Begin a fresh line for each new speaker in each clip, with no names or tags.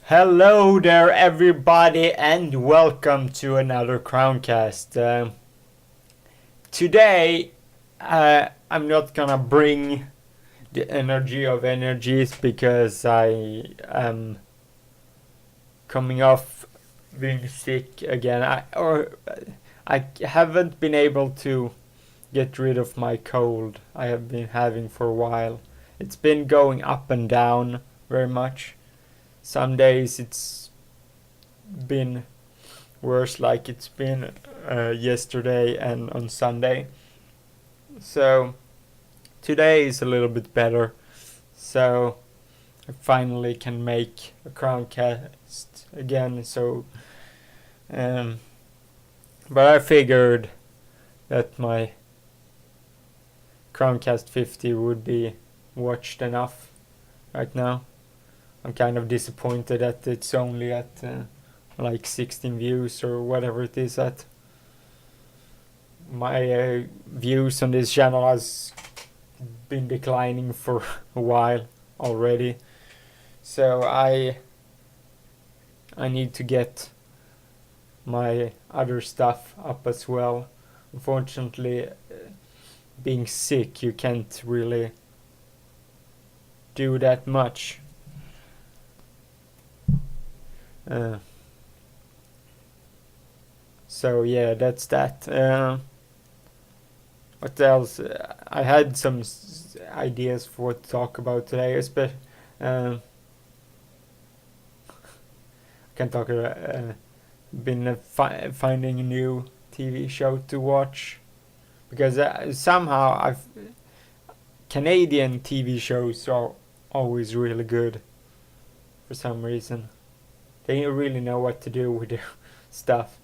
Hello there, everybody, and welcome to another Crowncast. Today, I'm not gonna bring the energy of energies because I am coming off being sick again. I haven't been able to get rid of my cold I have been having for a while. It's been going up and down very much. Some days it's been worse, like it's been yesterday and on Sunday. So today is a little bit better. So I finally can make a Crowncast again. Um, but I figured that my Crowncast 50 would be watched enough right now. I'm kind of disappointed that it's only at like 16 views or whatever it is at. My views on this channel has been declining for a while already, so I need to get my other stuff up as well. Unfortunately, being sick, you can't really do that much. So yeah, that's that. What else? I had some ideas for what to talk about today. Uh, can talk about been finding a new TV show to watch because somehow I've Canadian TV shows are always really good for some reason. They really know what to do with their stuff.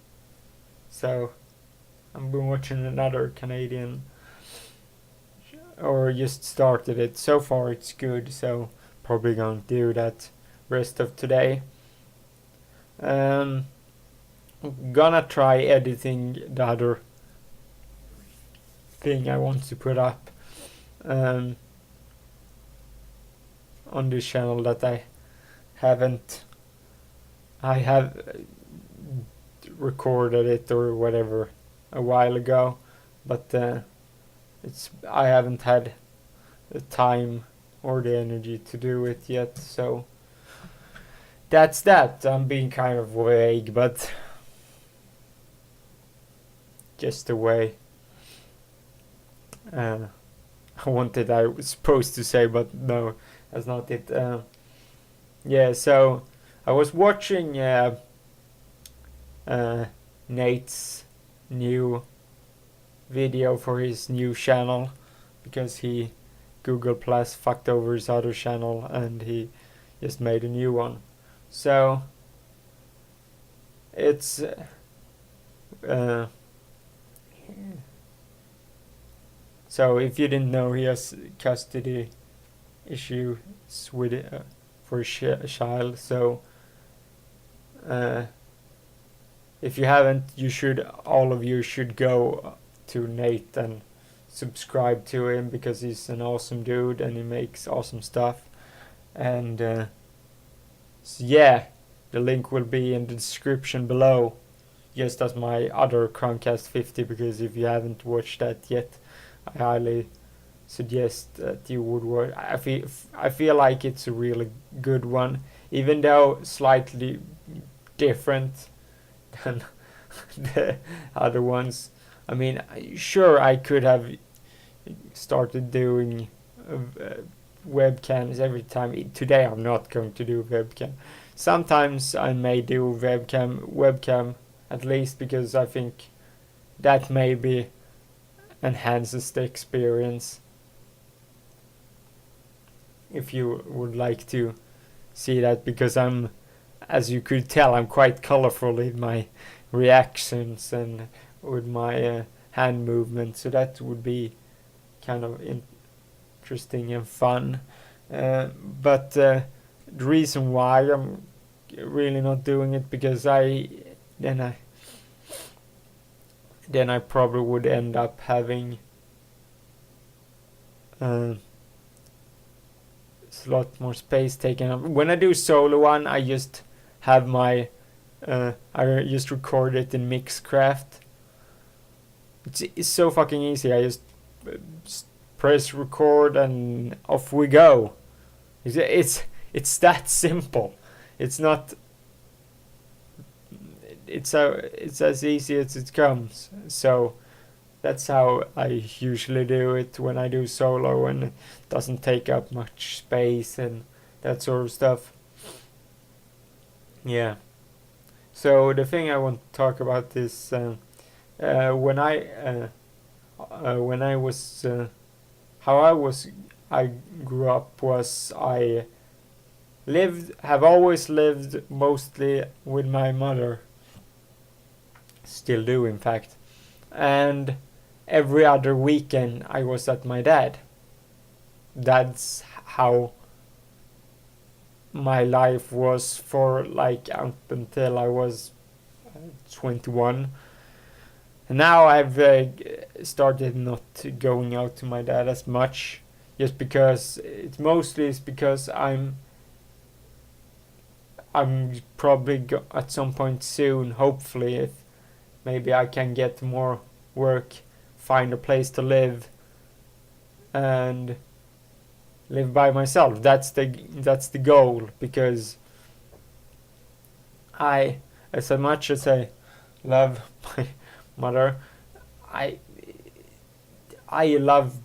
So I've been watching another Canadian, or just started it. So far it's good, so probably going to do that rest of today. Gonna try editing the other thing I want to put up on this channel that I haven't. I have recorded it or whatever a while ago, but I haven't had the time or the energy to do it yet. So that's that. I'm being kind of vague, but just the way I was supposed to say, but no, that's not it. Yeah, so I was watching Nate's new video for his new channel because he Google Plus fucked over his other channel and he just made a new one. So it's so if you didn't know, he has custody issues with for a child. So if you haven't, all of you should go to Nate and subscribe to him because he's an awesome dude and he makes awesome stuff. And so yeah, the link will be in the description below, just as my other Crowncast 50, because if you haven't watched that yet, I highly suggest that you would watch. I feel like it's a really good one, even though slightly different than the other ones. I mean, sure, I could have started doing webcams every time. Today I'm not going to do webcam. Sometimes I may do webcam at least, because I think that maybe enhances the experience. If you would like to see that, because as you could tell, I'm quite colorful in my reactions and with my hand movements, so that would be kind of interesting and fun. But the reason why I'm really not doing it, because then I probably would end up having it's a lot more space taken up. When I do solo one, I just have my I just record it in Mixcraft. It's so fucking easy. I just press record and off we go. It's that simple. It's not. It's as easy as it comes. So that's how I usually do it when I do solo, and it doesn't take up much space and that sort of stuff. Yeah. So the thing I want to talk about is when I was I grew up was I have always lived mostly with my mother. Still do, in fact. And every other weekend I was at my dad. That's how my life was for like up until I was 21. And now I've started not going out to my dad as much, just because it mostly is because I'm probably at some point soon, hopefully, if maybe I can get more work, find a place to live, and live by myself. That's the goal, because as much as I love my mother, I love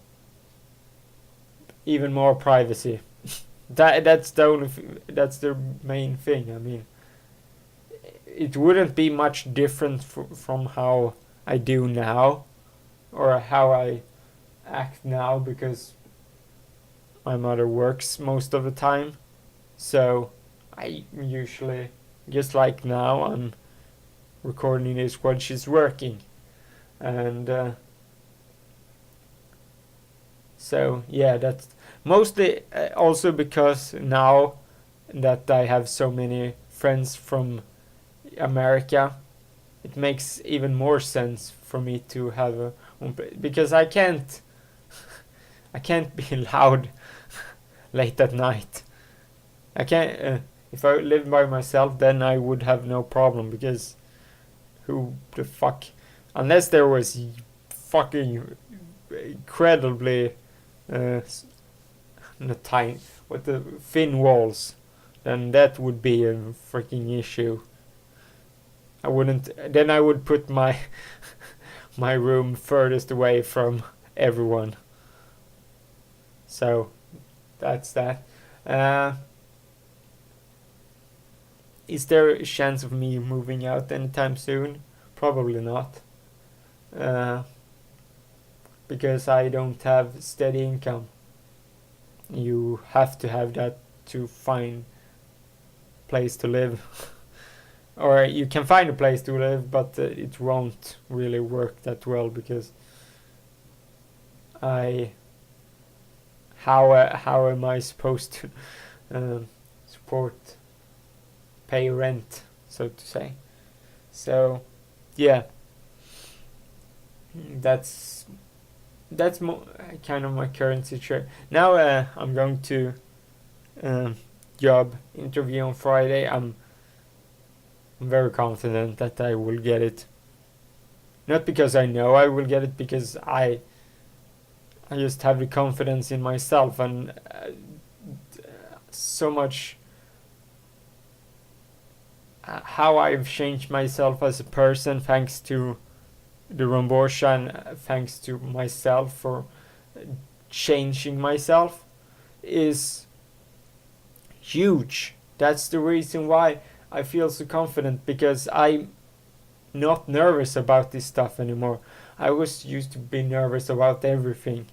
even more privacy. That's the main thing. I mean, it wouldn't be much different from how I do now, or how I act now, because my mother works most of the time. So I usually, just like now, I'm recording this while she's working. And so yeah, that's mostly also because now that I have so many friends from America, it makes even more sense for me to have because I can't be loud late at night. I can't. If I lived by myself, then I would have no problem, because who the fuck, unless there was fucking incredibly tiny with the thin walls, then that would be a freaking issue. I would put my my room furthest away from everyone. So that's that. Is there a chance of me moving out anytime soon? Probably not. Because I don't have steady income. You have to have that to find place to live. Or you can find a place to live, but it won't really work that well, because how am I supposed to pay rent, so to say? So yeah, that's kind of my current situation. Now I'm going to job interview on Friday. I'm very confident that I will get it. Not because I know I will get it, because I just have the confidence in myself, and so much how I've changed myself as a person thanks to the Romborsa, and thanks to myself for changing myself, is huge. That's the reason why I feel so confident, because I'm not nervous about this stuff anymore. I was used to be nervous about everything.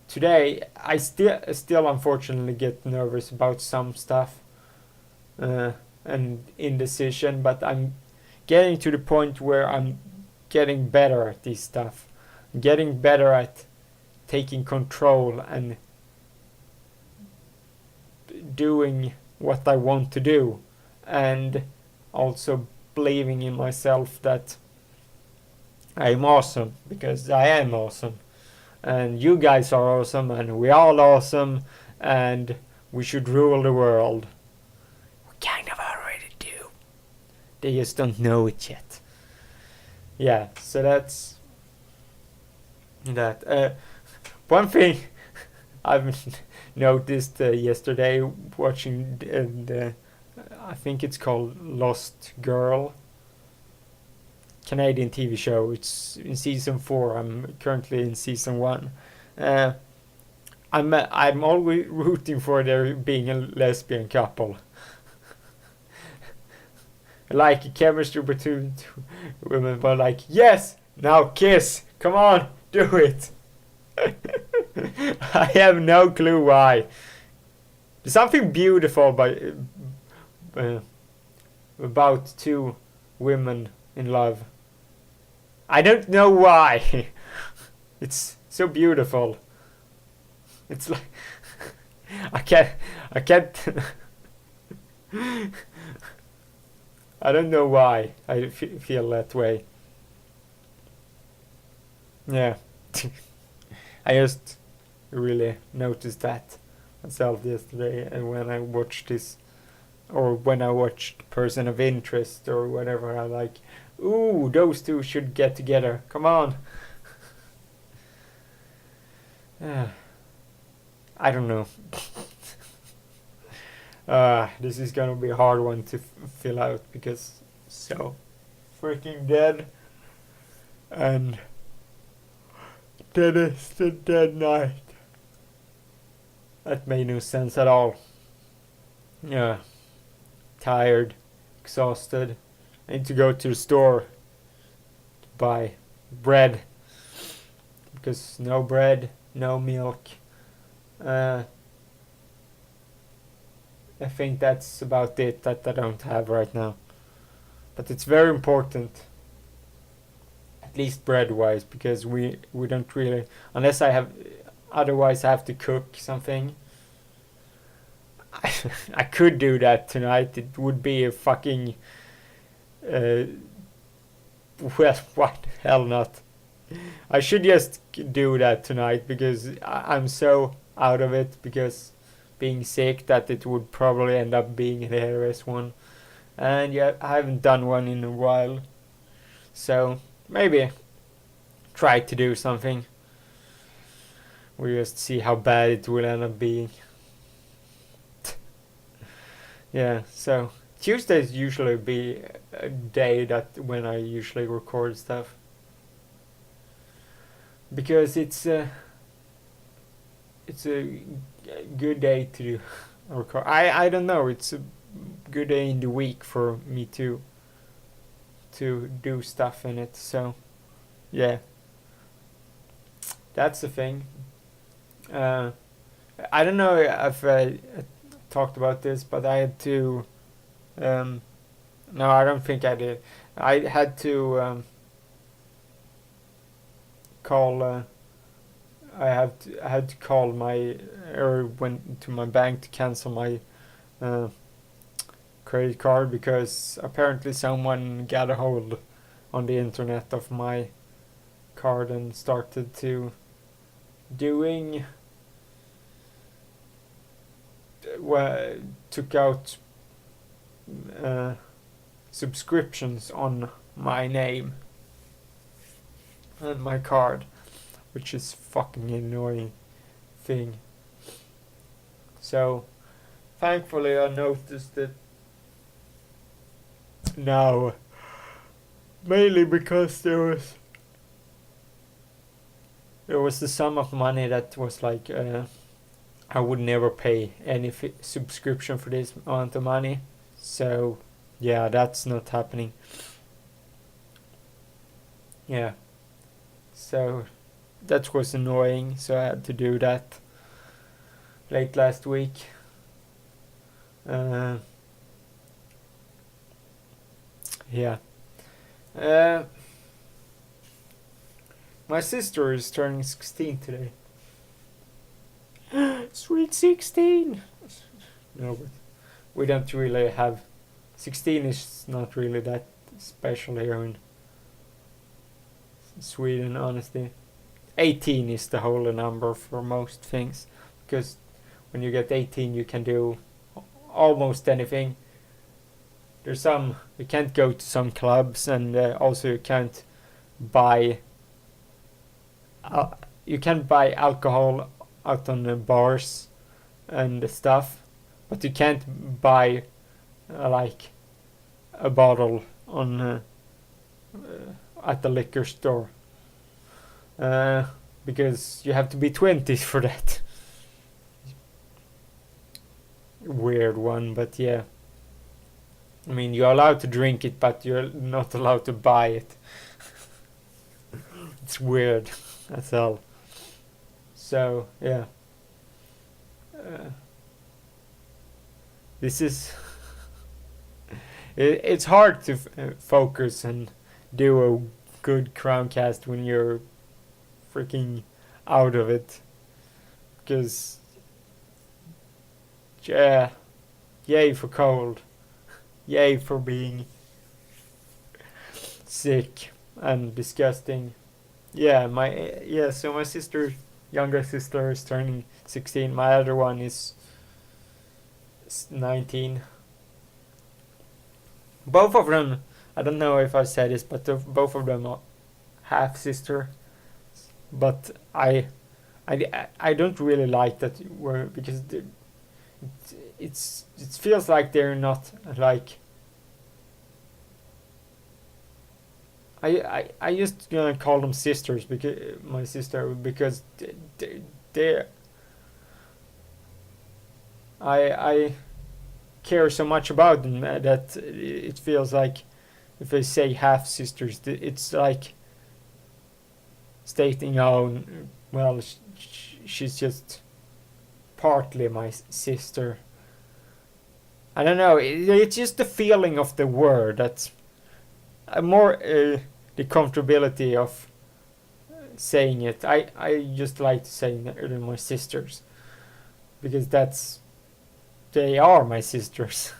Today I still unfortunately get nervous about some stuff and indecision, but I'm getting to the point where I'm getting better at this stuff. I'm getting better at taking control and doing what I want to do, and also believing in myself that I'm awesome, because I am awesome, and you guys are awesome, and we're all awesome, and we should rule the world. We're kind of They just don't know it yet. Yeah, so that's that. One thing I've noticed yesterday watching the I think it's called Lost Girl, Canadian TV show. It's in season 4. I'm currently in season 1. Uh, I'm always rooting for there being a lesbian couple. Like chemistry between two women, but like, yes, now kiss, come on, do it. I have no clue why. There's something beautiful uh, about two women in love. I don't know why. It's so beautiful. It's like I can't. I don't know why I feel that way. Yeah, I just really noticed that myself yesterday, and when I watched this, or when I watched Person of Interest or whatever, I'm like, ooh, those two should get together. Come on. I don't know. This is gonna be a hard one to fill out because so freaking dead, and dead is the dead night. That made no sense at all. Yeah, tired, exhausted. I need to go to the store to buy bread because no bread, no milk. I think that's about it that I don't have right now. But it's very important, at least bread wise, because we don't really, unless I have, otherwise I have to cook something. I could do that tonight. It would be a fucking well, what the hell not. I should just do that tonight because I'm so out of it because being sick that it would probably end up being an ARS one. And yeah, I haven't done one in a while. So maybe try to do something. We'll just see how bad it will end up being. Yeah, so Tuesdays usually be a day that when I usually record stuff. Because it's a good day to do record. I don't know, it's a good day in the week for me to do stuff in it. So yeah, that's the thing. I don't know if I talked about this, but I had to no, I don't think I did. I had to call I had to call my or went to my bank to cancel my credit card because apparently someone got a hold on the internet of my card and started to doing took out subscriptions on my name and my card, which is fucking annoying thing. So thankfully I noticed it now, mainly because there was the sum of money that was like I would never pay any subscription for this amount of money. So yeah, that's not happening. Yeah, so that was annoying, so I had to do that late last week. Yeah. My sister is turning 16 today. Sweet 16! No, but we don't really have. 16 is not really that special here in Sweden, honestly. 18 is the whole number for most things, because when you get 18 you can do almost anything. there's some, you can't go to some clubs, and also you can't buy you can buy alcohol out on the bars and stuff, but you can't buy like a bottle on at the liquor store, because you have to be 20 for that. Weird one, but yeah. I mean, you're allowed to drink it, but you're not allowed to buy it. It's weird. That's all. So yeah, this is. It's hard to focus and do a good Crowncast when you're freaking out of it, because yeah, yay for cold, yay for being sick and disgusting. Yeah, so my younger sister is turning 16. My other one is 19. Both of them, I don't know if I said this, but both of them are half sister. But I don't really like that word, because it feels like they're not like. I just gonna call them sisters, because my sister, because they're I care so much about them that it feels like if I say half sisters, it's like stating, oh well, she's just partly my sister. I don't know, it's just the feeling of the word that's more the comfortability of saying it. I just like to say they're my sisters, because they are my sisters.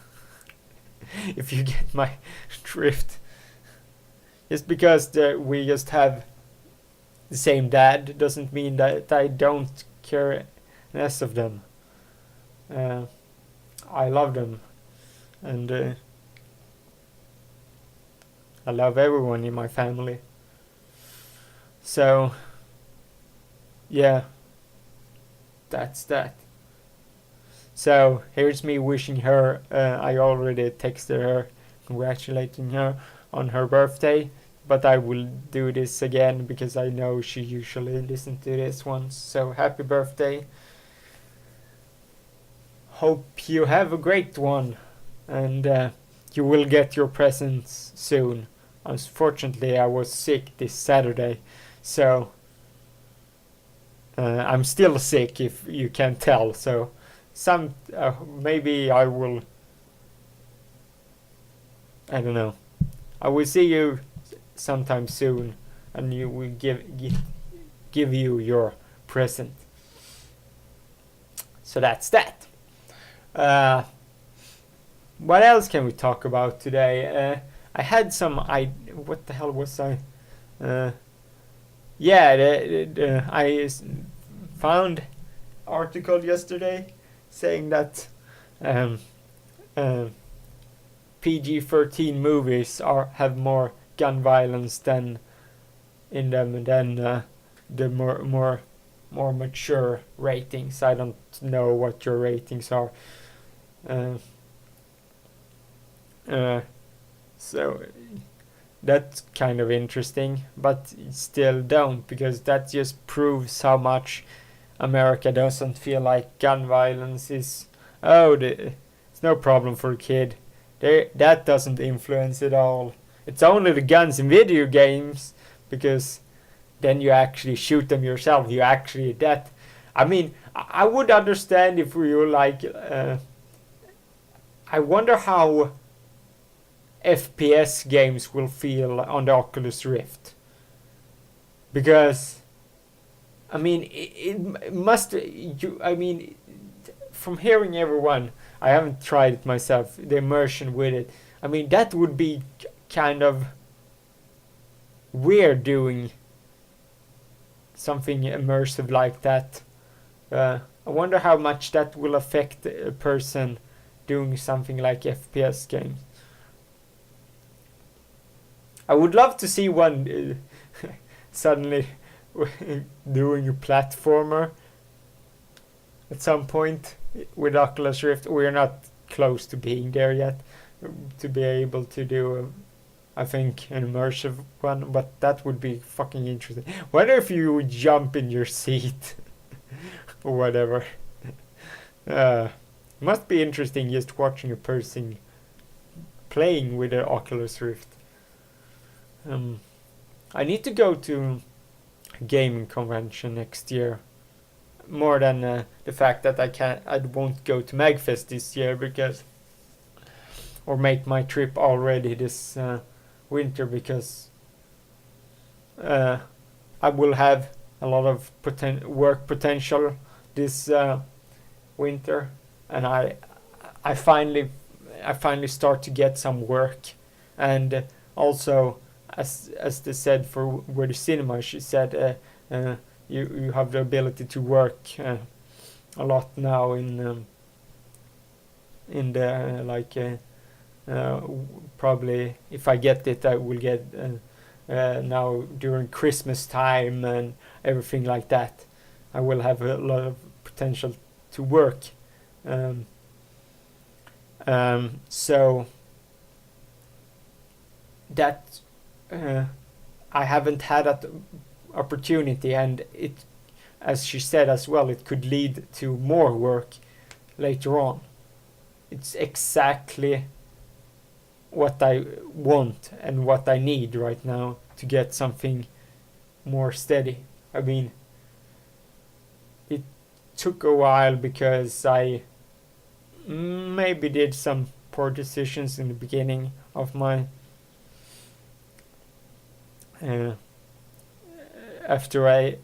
If you get my drift. Just because we just have the same dad doesn't mean that I don't care less of them. I love them, and I love everyone in my family. So, yeah, that's that. So, here's me wishing her, I already texted her, congratulating her on her birthday, but I will do this again because I know she usually listens to this one. So, happy birthday. Hope you have a great one, and you will get your presents soon. Unfortunately, I was sick this Saturday, so I'm still sick, if you can tell. So maybe I will. I don't know. I will see you sometime soon, and you will give you your present. So that's that. What else can we talk about today? I had some. What the hell was I? I found article yesterday saying that PG-13 movies have more gun violence than in them than the more mature ratings. I don't know what your ratings are. So that's kind of interesting, but still don't, because that just proves how much America doesn't feel like gun violence is. It's no problem for a kid. That doesn't influence at all. It's only the guns in video games, because then you actually shoot them yourself. You actually that. I mean, I would understand if we were like. I wonder how FPS games will feel on the Oculus Rift, because I mean it must. I mean, from hearing everyone, I haven't tried it myself. The immersion with it. I mean, that would be kind of weird doing something immersive like that. I wonder how much that will affect a person doing something like FPS games. I would love to see one suddenly doing a platformer at some point with Oculus Rift. We're not close to being there yet to be able to do I think an immersive one, but that would be fucking interesting. Wonder if you would jump in your seat or whatever. Must be interesting just watching a person playing with the Oculus Rift. I need to go to a gaming convention next year. More than the fact that I won't go to Magfest this year because, or make my trip already this winter because I will have a lot of work potential this winter, and I finally start to get some work, and also as they said for Where the Cinema, she said you have the ability to work a lot now in the like probably if I get it I will get now during Christmas time and everything like that. I will have a lot of potential to work. So that I haven't had that opportunity, and it, as she said as well, it could lead to more work later on. It's exactly what I want and what I need right now to get something more steady. I mean, it took a while because I maybe did some poor decisions in the beginning of my after I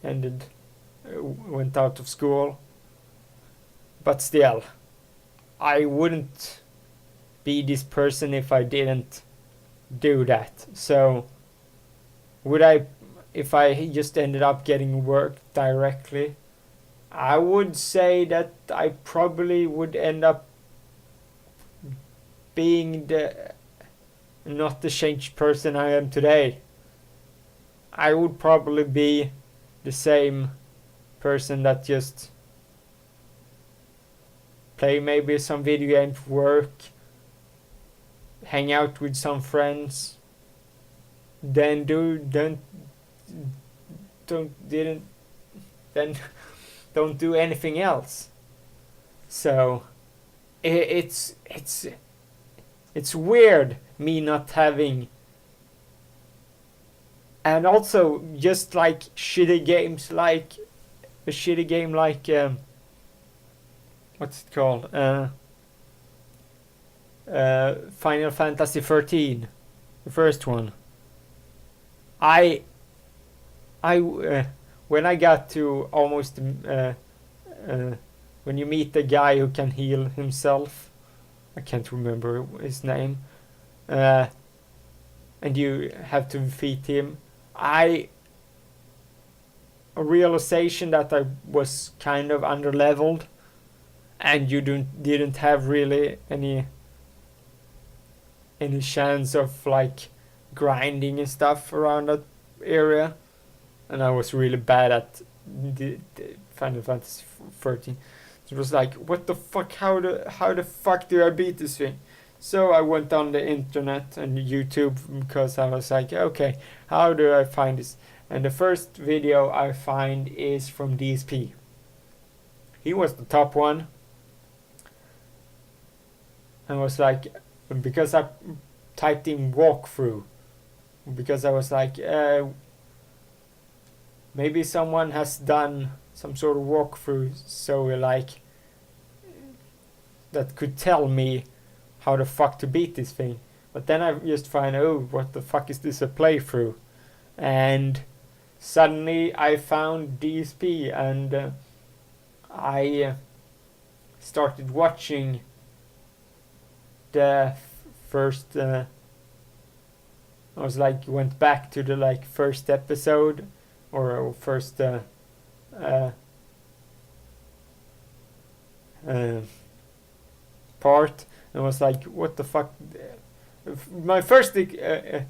went out of school, but still I wouldn't be this person if I didn't do that. So would I, if I just ended up getting work directly, I would say that I probably would end up being not the changed person I am today. I would probably be the same person that just play maybe some video games, work, hang out with some friends, then don't do anything else. So it's weird me not having. And also just like shitty games, like a shitty game like what's it called, Final Fantasy 13, the first one. I when I got to almost when you meet the guy who can heal himself, I can't remember his name, and you have to defeat him. A realization that I was kind of underleveled, and you didn't have really any chance of like grinding and stuff around that area, and I was really bad at the Final Fantasy 13. So it was like, what the fuck? How the fuck do I beat this thing? So I went on the internet and YouTube because I was like, okay, how do I find this? And the first video I find is from DSP. He was the top one. And was like, because I typed in walkthrough, because I was like, maybe someone has done some sort of walkthrough, so like that could tell me how the fuck to beat this thing. But then I just find, oh, what the fuck is this, a playthrough? And suddenly I found DSP, and I started watching the first I was like, went back to the like first episode or first part, and was like, what the fuck? My first thing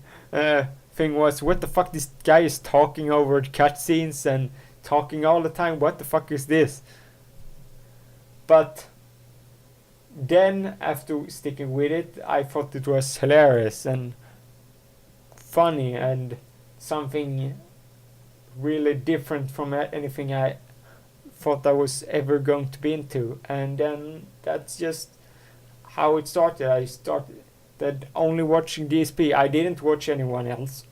was, what the fuck, this guy is talking over cutscenes and talking all the time, what the fuck is this? But then after sticking with it, I thought it was hilarious and funny and something really different from anything I thought I was ever going to be into. And then that's just how it started. I started only watching DSP. I didn't watch anyone else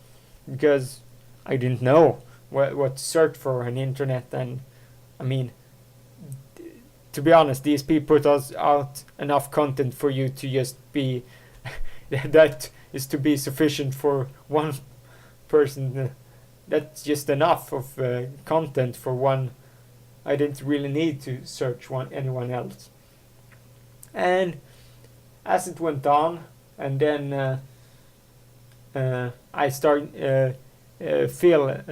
because I didn't know what to search for on the internet. And I mean, to be honest, DSP put us out enough content for you to just be that is to be sufficient for one person. That's just enough of content for one. I didn't really need to search anyone else. And as it went on, and then I started. Phil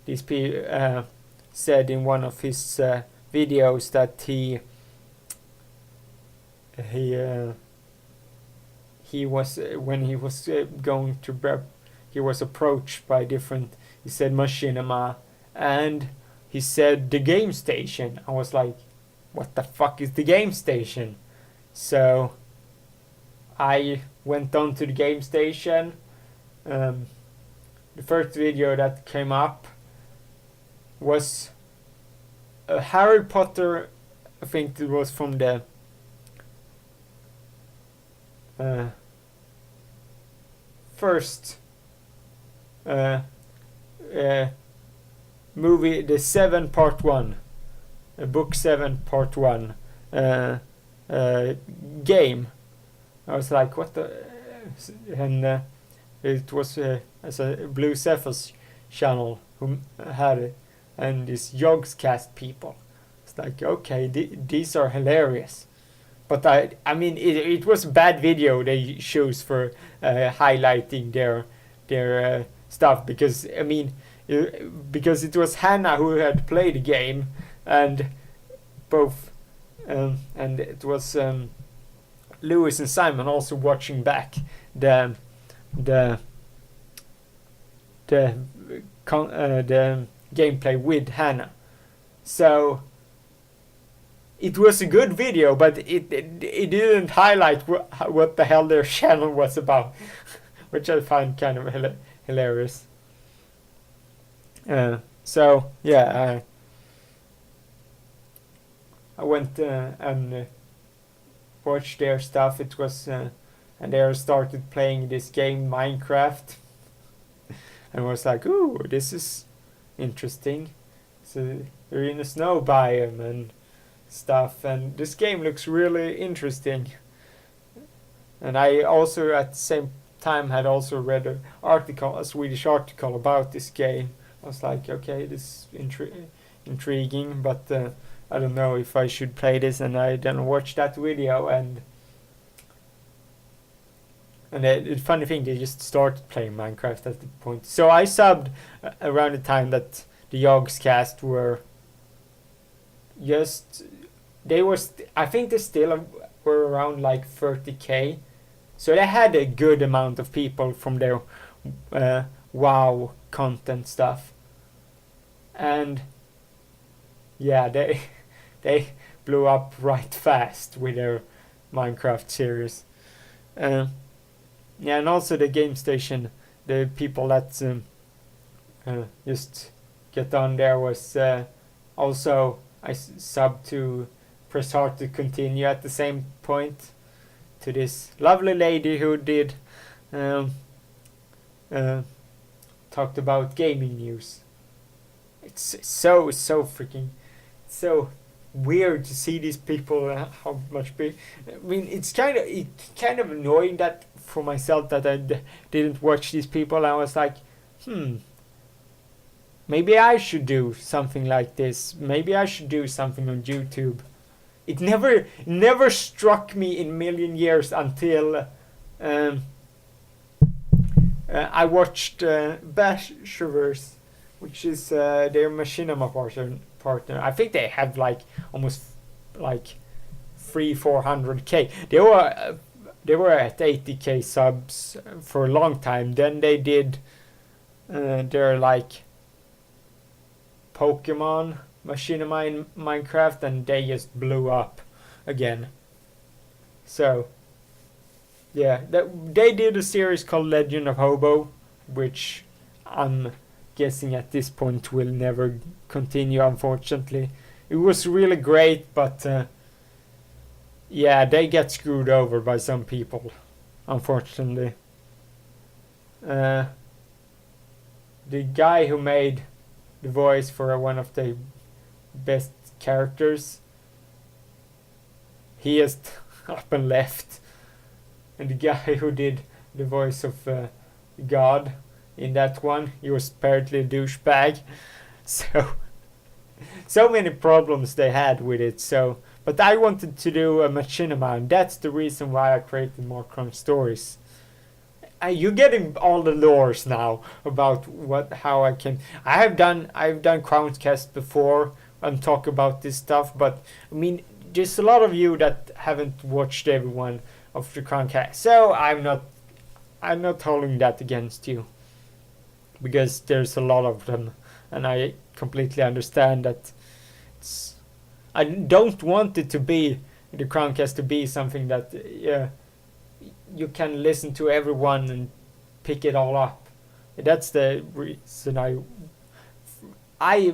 DSP said in one of his videos that he was when he was going to he was approached by different, he said Machinima, and he said the game station. I was like, what the fuck is the game station? So I went on to the game station. The first video that came up was a Harry Potter, I think it was from the first movie, the 7 part 1, book 7 part 1 game. I was like, what the, and it was as a Blue Cephas channel who had it, and these Yogscast people. It's like, okay, these are hilarious. But I mean, it was a bad video they chose for highlighting their stuff, because I mean, because it was Hannah who had played the game, and both, and it was Lewis and Simon also watching back the gameplay with Hannah. So it was a good video, but it didn't highlight what the hell their channel was about, which I find kind of hilarious. So yeah, I went and watched their stuff. It was and they started playing this game Minecraft, and was like, ooh, this is interesting. So they're in a snow biome and stuff, and this game looks really interesting. And I also at the same time had also read a Swedish article about this game. I was like, okay, this is intriguing, but I don't know if I should play this. And I then watched that video, and the funny thing, they just started playing Minecraft at the point. So I subbed around the time that the Yogscast were just, I think they still were around like 30k. So they had a good amount of people from their WoW content stuff. And yeah, they blew up right fast with their Minecraft series. Yeah, and also the game station, the people that just get on there was also, I subbed to Press Hard to Continue at the same point, to this lovely lady who did talked about gaming news. It's so freaking so weird to see these people how much big. I mean, it's kind of annoying that for myself that I didn't watch these people. I was like, maybe I should do something like this. Maybe I should do something on YouTube. It never struck me in a million years until I watched Bashverse, which is their Machinima partner. I think they have like almost like 300-400k. They were they were at 80k subs for a long time. Then they did their like Pokemon Machinima in Minecraft, and they just blew up again. So yeah, they did a series called Legend of Hobo, which I'm guessing at this point will never continue, unfortunately. It was really great, but yeah, they get screwed over by some people, unfortunately. The guy who made the voice for one of the best characters, he is up and left. And the guy who did the voice of God in that one, he was apparently a douchebag. So many problems they had with it. So, but I wanted to do a Machinima, and that's the reason why I created more Crunch Stories. You're getting all the lores now about how I can. I've done Crowncast before and talk about this stuff, but I mean, there's a lot of you that haven't watched every one of the Crowncast, so I'm not holding that against you, because there's a lot of them, and I completely understand that. I don't want it to be the Crowncast to be something that you can listen to everyone and pick it all up. That's the reason I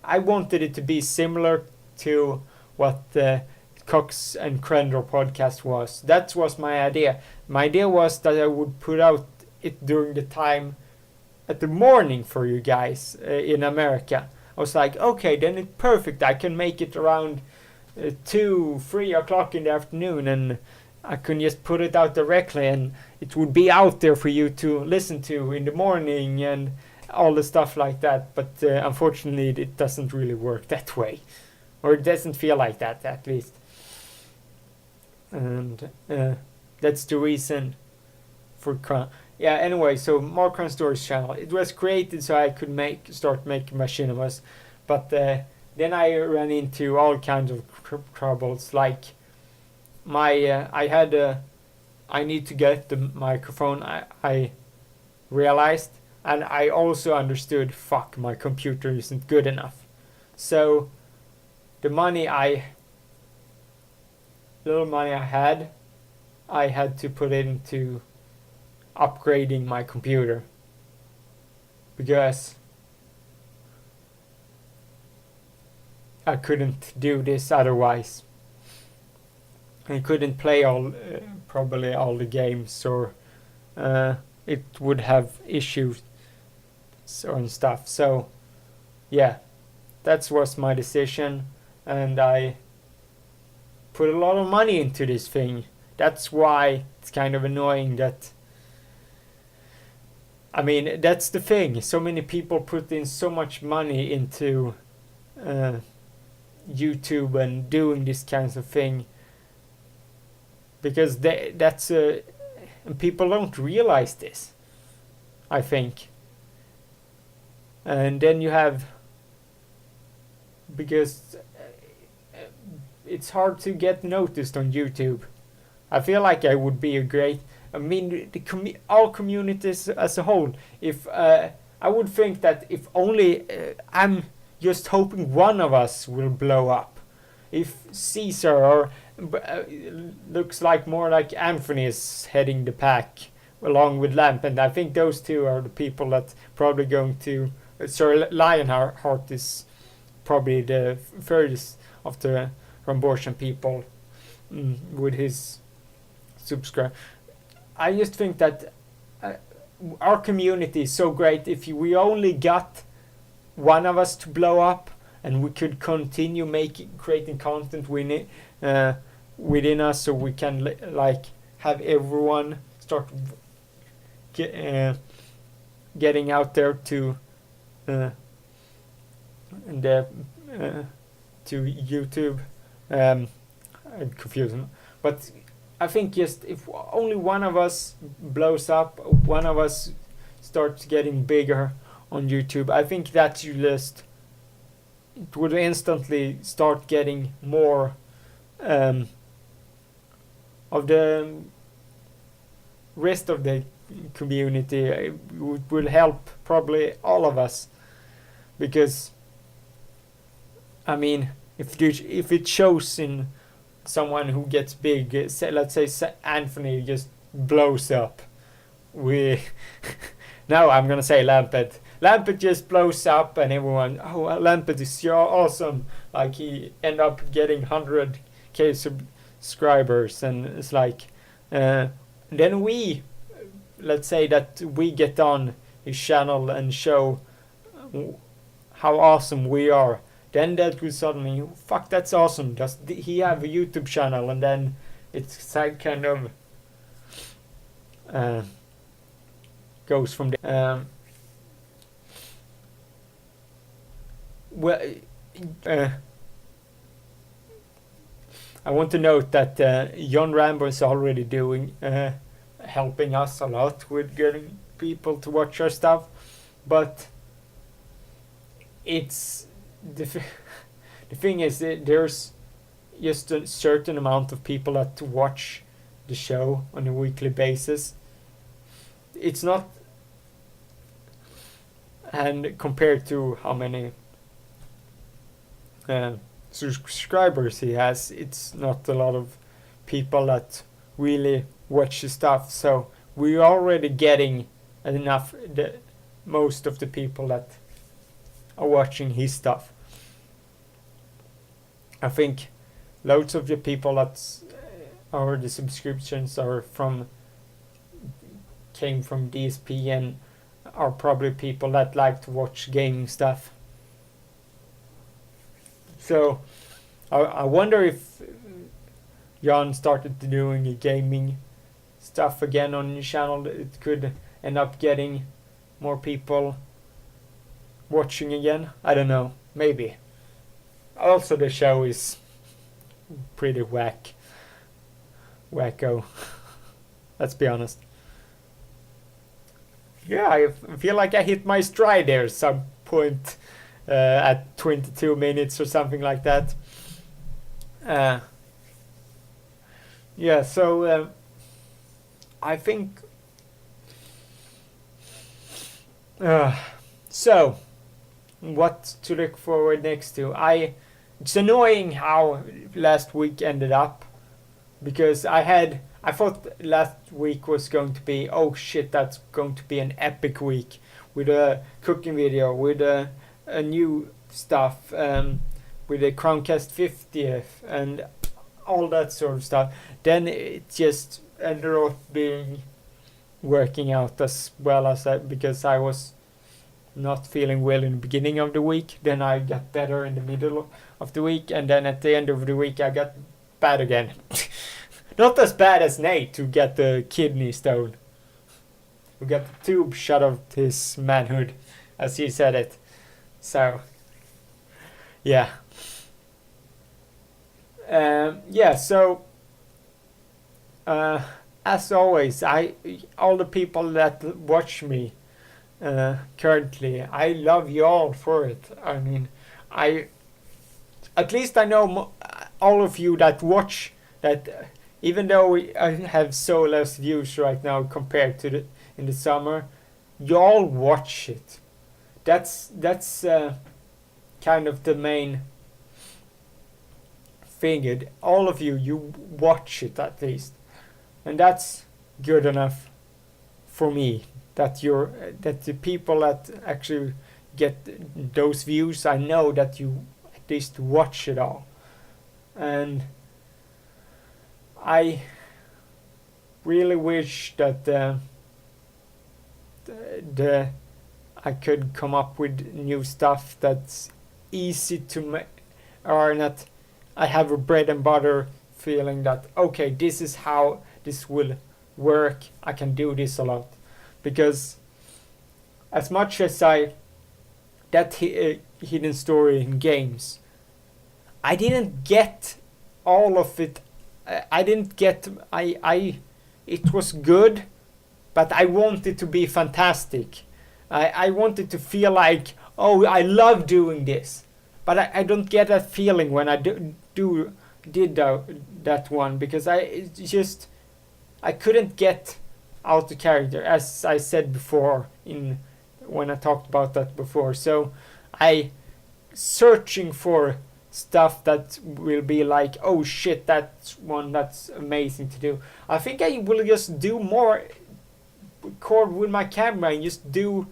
wanted it to be similar to what the Cox and Crendor podcast was. That was my idea. My idea was that I would put out it during the time at the morning for you guys in America. I was like, okay, then it's perfect. I can make it around 2-3 o'clock in the afternoon, and I can just put it out directly, and it would be out there for you to listen to in the morning and all the stuff like that. But unfortunately, it doesn't really work that way, or it doesn't feel like that, at least. And that's the reason for yeah. Anyway, so more Crunch Stories channel. It was created so I could start making Machinimas, but then I ran into all kinds of troubles, like I need to get the microphone. I realized, and I also understood, fuck, my computer isn't good enough. So the little money I had to put into upgrading my computer, because I couldn't do this otherwise. I couldn't play probably all the games, or it would have issues and stuff. So yeah, that was my decision, and I put a lot of money into this thing. That's why it's kind of annoying that, I mean, that's the thing. So many people put in so much money into YouTube and doing this kinds of thing, because and people don't realize this, I think. And then you have, because it's hard to get noticed on YouTube. I feel like I would be all communities as a whole. If I would think that if only I'm just hoping one of us will blow up. If Caesar or looks like more like Anthony is heading the pack along with Lamp, and I think those two are the people that probably going to. Lionheart is probably the furthest of the Rambortian people with his subscribe. I just think that our community is so great. If we only got one of us to blow up, and we could continue creating content within us, so we can have everyone start getting out there to YouTube. I'm confusing, but I think just if only one of us blows up, one of us starts getting bigger on YouTube, I think that it would instantly start getting more of the rest of the community. It will help probably all of us, because I mean, if it shows in someone who gets big, let's say Anthony just blows up, we now I'm gonna say Lampet. Lampet just blows up and everyone, oh, Lampet is so awesome, like he end up getting 100k subscribers, and it's like then we, let's say that we get on his channel and show how awesome we are, then that will suddenly, fuck, that's awesome, does he have a YouTube channel? And then it's like kind of goes from there. Well, I want to note that John Rambo is already doing helping us a lot with getting people to watch our stuff, but it's the thing is that there's just a certain amount of people that watch the show on a weekly basis. It's not, and compared to how many subscribers he has, it's not a lot of people that really watch his stuff. So we're already getting enough, most of the people that are watching his stuff. I think loads of the people that are the subscriptions are came from DSP and are probably people that like to watch gaming stuff. So I wonder if Jan started doing a gaming stuff again on your channel, it could end up getting more people watching again. I don't know, maybe. Also, the show is pretty wacko. Let's be honest. Yeah, I feel like I hit my stride there some point at 22 minutes or something like that. Yeah, so I think so what to look forward next to. It's annoying how last week ended up, because I thought last week was going to be, oh shit, that's going to be an epic week with a cooking video, with a new stuff, with the Crowncast 50th and all that sort of stuff. Then it just ended up being working out as well as because I was not feeling well in the beginning of the week, then I got better in the middle of the week, and then at the end of the week I got bad again. Not as bad as Nate, who got the kidney stone, who got the tube shut of his manhood, as he said it. So yeah, so as always, all the people that watch me currently, I love you all for it. I mean, at least I know all of you that watch that, even though I have so less views right now compared to in the summer, you all watch it. That's kind of the main thing. All of you watch it at least, and that's good enough for me. That the people that actually get those views, I know that you at least watch it all, and I really wish that I could come up with new stuff that's easy to make, or not. I have a bread and butter feeling that, okay, this is how this will work. I can do this a lot, because as much as that hidden story in games, I didn't get all of it. It was good, but I wanted to be fantastic. I wanted to feel like, oh, I love doing this, but I don't get that feeling when I do did that one because I couldn't get out the character, as I said before when I talked about that before. So I searching for stuff that will be like, oh shit, that's one that's amazing to do. I think I will just do more, record with my camera and just do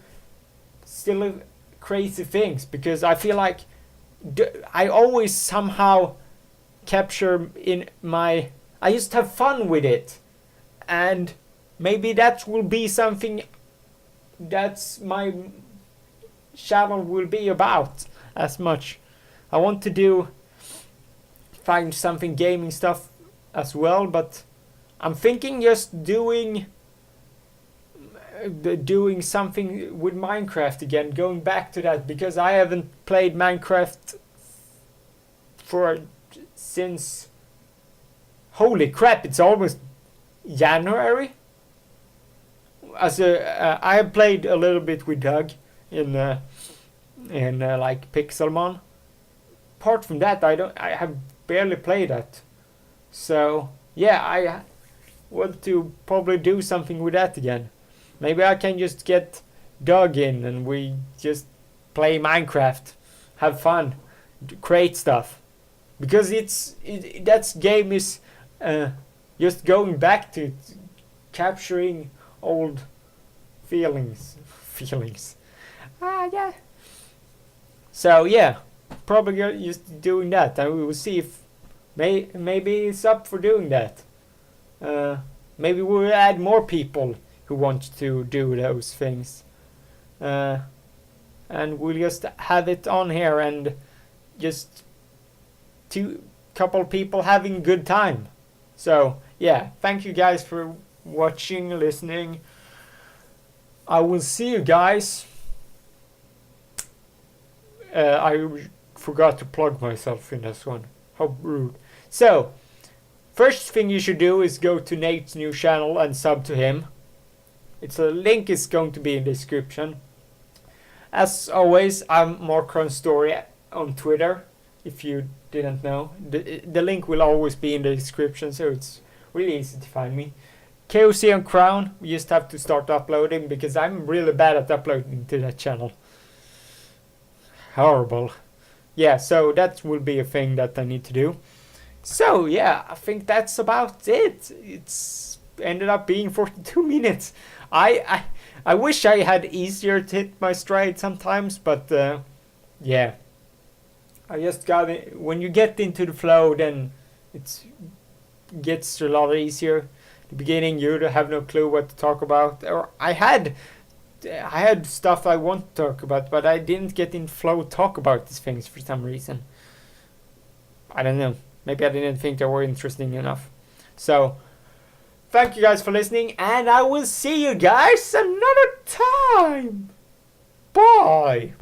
still crazy things, because I feel like I always somehow capture I just have fun with it, and maybe that will be something that's my channel will be about as much. I want to find something gaming stuff as well, but I'm thinking just doing something with Minecraft again, going back to that, because I haven't played Minecraft since, holy crap, it's almost January. I have played a little bit with Doug in like Pixelmon. Apart from that, I have barely played that. So yeah, I want to probably do something with that again. Maybe I can just get Doug in and we just play Minecraft, have fun, create stuff, because that game is just going back to capturing old feelings. Yeah. So yeah, probably just doing that, and we will see if maybe it's up for doing that. Maybe we'll add more people who want to do those things, and we'll just have it on here and just couple people having a good time. So yeah, thank you guys for watching, listening. I will see you guys. I forgot to plug myself in this one. How rude. So, first thing you should do is go to Nate's new channel and sub to him. Link is going to be in the description. As always, I'm Markron Story on Twitter, if you didn't know. The link will always be in the description, so it's really easy to find me. KOC on Crown, we just have to start uploading, because I'm really bad at uploading to that channel. Horrible. Yeah, so that will be a thing that I need to do. So yeah, I think that's about it. It's ended up being 42 minutes. I wish I had easier to hit my stride sometimes, but yeah. I just got it. When you get into the flow, then it gets a lot easier. The beginning, you have no clue what to talk about. Or I had stuff I want to talk about, but I didn't get in flow to talk about these things for some reason. I don't know. Maybe I didn't think they were interesting enough. So, thank you guys for listening, and I will see you guys another time. Bye.